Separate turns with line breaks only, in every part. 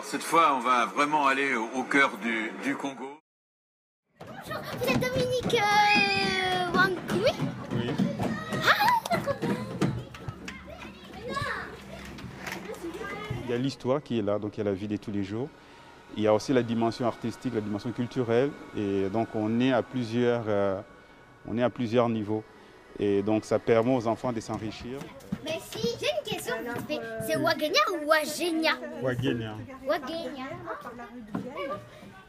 cette fois, on va vraiment aller au cœur du Congo.
Bonjour, vous êtes Dominique Wankoui?
Oui.
Ah,
Il y a l'histoire qui est là, donc il y a la vie de tous les jours. Il y a aussi la dimension artistique, la dimension culturelle. Et donc on est à plusieurs niveaux. Et donc ça permet aux enfants de s'enrichir.
mais si, j'ai une question vite fait. C'est Wagenia ou Wagenia?
Wagenia.
Wagenia.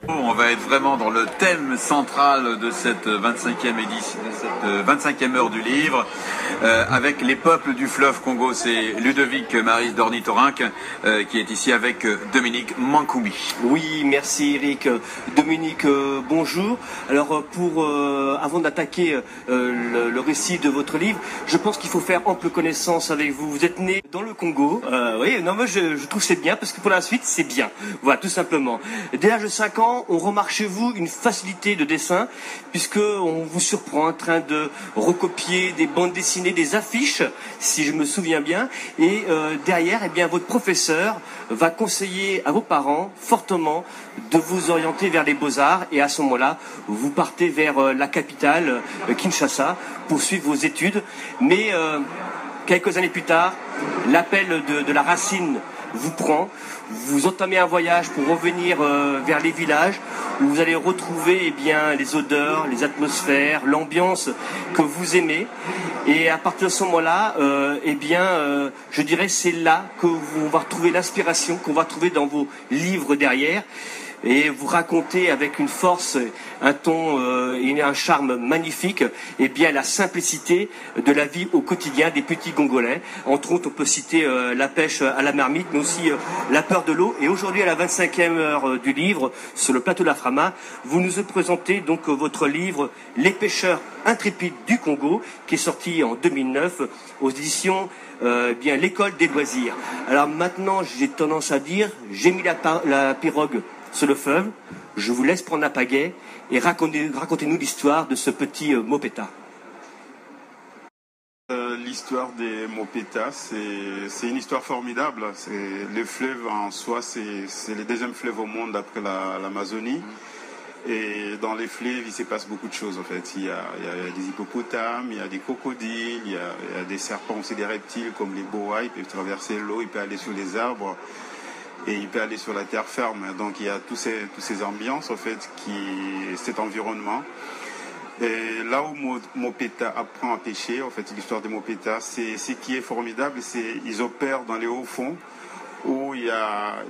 On va être vraiment dans le thème central de cette 25e édition, de cette 25e heure du livre, avec les peuples du fleuve Congo. C'est Ludovic Maris d'Ornithorynque qui est ici avec Dominique Mankoumi.
Oui, merci Eric. Dominique, bonjour. Alors avant d'attaquer le récit de votre livre, je pense qu'il faut faire ample connaissance avec vous. Vous êtes né dans le Congo. Oui, non, moi je trouve que c'est bien parce que pour la suite c'est bien. Voilà, tout simplement. Dès l'âge de 5 ans, on remarque chez vous une facilité de dessin puisque on vous surprend en train de recopier des bandes dessinées, des affiches, si je me souviens bien. Et derrière, eh bien, votre professeur va conseiller à vos parents fortement de vous orienter vers les beaux-arts. Et à ce moment-là, vous partez vers la capitale, Kinshasa, pour suivre vos études. Mais quelques années plus tard, l'appel de la racine vous prend, vous entamez un voyage pour revenir vers les villages où vous allez retrouver eh bien, les odeurs, les atmosphères, l'ambiance que vous aimez. Et à partir de ce moment-là, je dirais c'est là que on va retrouver l'inspiration qu'on va trouver dans vos livres derrière. Et vous racontez avec une force, un ton et un charme magnifique, et bien la simplicité de la vie au quotidien des petits Congolais. Entre autres, on peut citer la pêche à la marmite, mais aussi la peur de l'eau. Et aujourd'hui, à la 25e heure du livre, sur le plateau de la Frama, vous nous présentez donc votre livre « Les pêcheurs intrépides du Congo », qui est sorti en 2009 aux éditions l'école des loisirs. Alors maintenant, j'ai tendance à dire, j'ai mis la pirogue sur le fleuve, je vous laisse prendre la pagaie et racontez-nous l'histoire de ce petit Mopeta.
L'histoire des Mopeta, c'est une histoire formidable. Le fleuve en soi, c'est le deuxième fleuve au monde après l'Amazonie. Et dans les fleuves, il se passe beaucoup de choses en fait. Il y a des hippopotames, il y a des crocodiles, il y a des serpents, aussi des reptiles comme les boas, ils peuvent traverser l'eau, ils peuvent aller sur les arbres. Et il peut aller sur la terre ferme. Donc il y a toutes ces ambiances, en fait, cet environnement. Et là où Mopeta apprend à pêcher, en fait, l'histoire de Mopeta, ce qui est formidable, c'est qu'ils opèrent dans les hauts fonds où il y a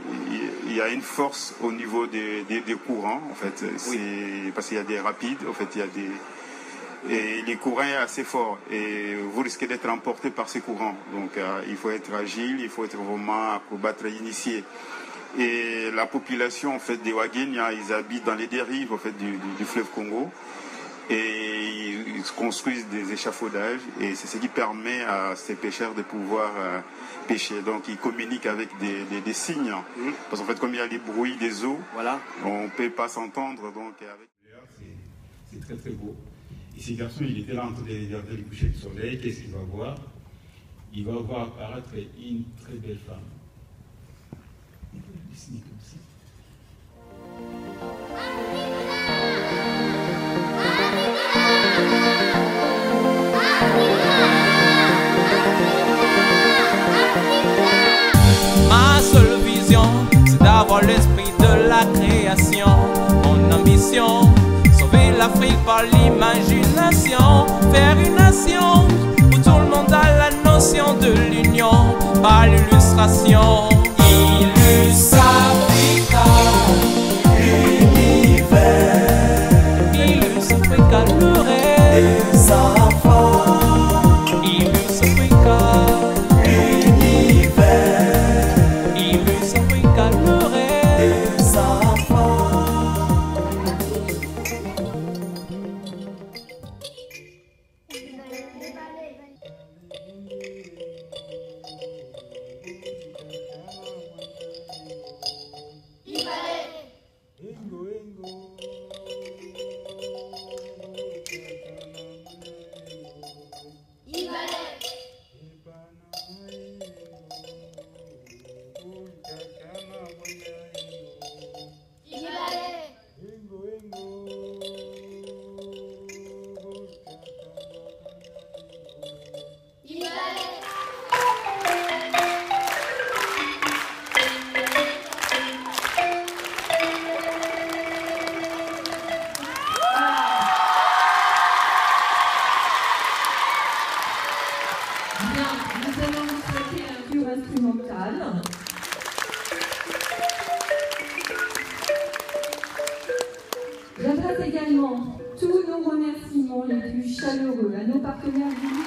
une force au niveau des courants, en fait. Oui. Parce qu'il y a des rapides, en fait, et les courants sont assez forts et vous risquez d'être emporté par ces courants. Donc il faut être agile, il faut être vraiment acrobate initié. Et la population en fait des Wagenia, ils habitent dans les dérives en fait du fleuve Congo et ils construisent des échafaudages et c'est ce qui permet à ces pêcheurs de pouvoir pêcher. Donc ils communiquent avec des signes parce qu'en fait comme il y a les bruits des eaux, voilà, on ne peut pas s'entendre. Donc c'est très très beau. Et ce garçon, il était là en train de regarder le coucher du soleil. Qu'est-ce qu'il va voir? Il va voir apparaître une très belle femme. Il peut dessiner comme ça.
Ma seule vision, c'est d'avoir l'esprit de la création. Mon ambition, sauver l'Afrique par l'imagination, faire une nation où tout le monde a la notion de l'union par l'illustration. Illustre Africa, l'univers. Illustre Africa, le rêve des enfants. Illustre Africa, l'univers. Illustre Africa, le rêve des enfants.
remerciements les plus chaleureux à nos partenaires du livre.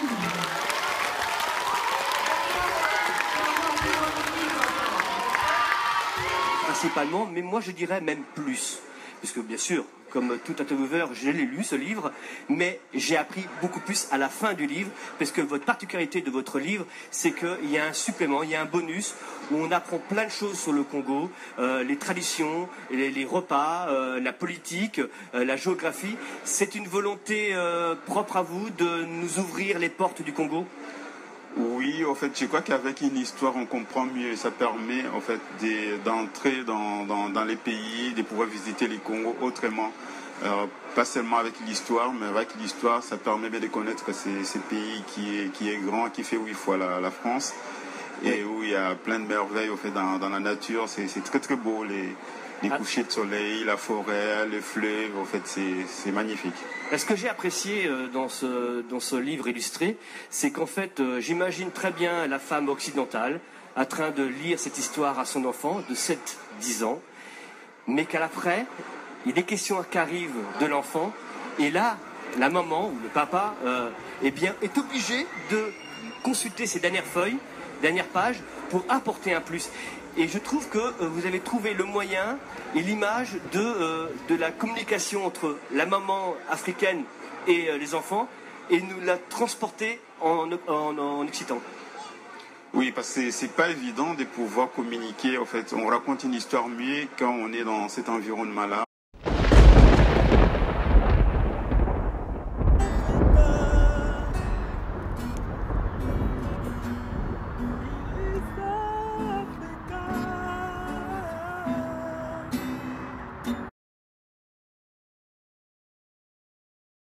Principalement, mais moi je dirais même plus. Puisque bien sûr, comme tout intervieweur, je l'ai lu ce livre, mais j'ai appris beaucoup plus à la fin du livre, parce que votre particularité de votre livre, c'est qu'il y a un supplément, il y a un bonus, où on apprend plein de choses sur le Congo, les traditions, les repas, la politique, la géographie. C'est une volonté propre à vous de nous ouvrir les portes du Congo ?
Oui, en fait, je crois qu'avec une histoire, on comprend mieux. Ça permet, en fait, d'entrer dans les pays, de pouvoir visiter les Congos autrement. Pas seulement avec l'histoire, mais avec l'histoire, ça permet bien de connaître ce pays qui est grand, qui fait 8 fois la France, et où il y a plein de merveilles, en fait, dans la nature. C'est très, très beau, les couchers de soleil, la forêt, les fleuves, en fait, c'est magnifique.
Ce que j'ai apprécié dans ce livre illustré, c'est qu'en fait, j'imagine très bien la femme occidentale en train de lire cette histoire à son enfant de 7-10 ans, mais qu'à l'après, il y a des questions qui arrivent de l'enfant, et là, la maman ou le papa est obligé de consulter ces dernières feuilles, dernières pages, pour apporter un plus. Et je trouve que vous avez trouvé le moyen et l'image de la communication entre la maman africaine et les enfants, et nous la transporter en occitan.
Oui, parce que c'est pas évident de pouvoir communiquer. En fait, on raconte une histoire mieux quand on est dans cet environnement-là.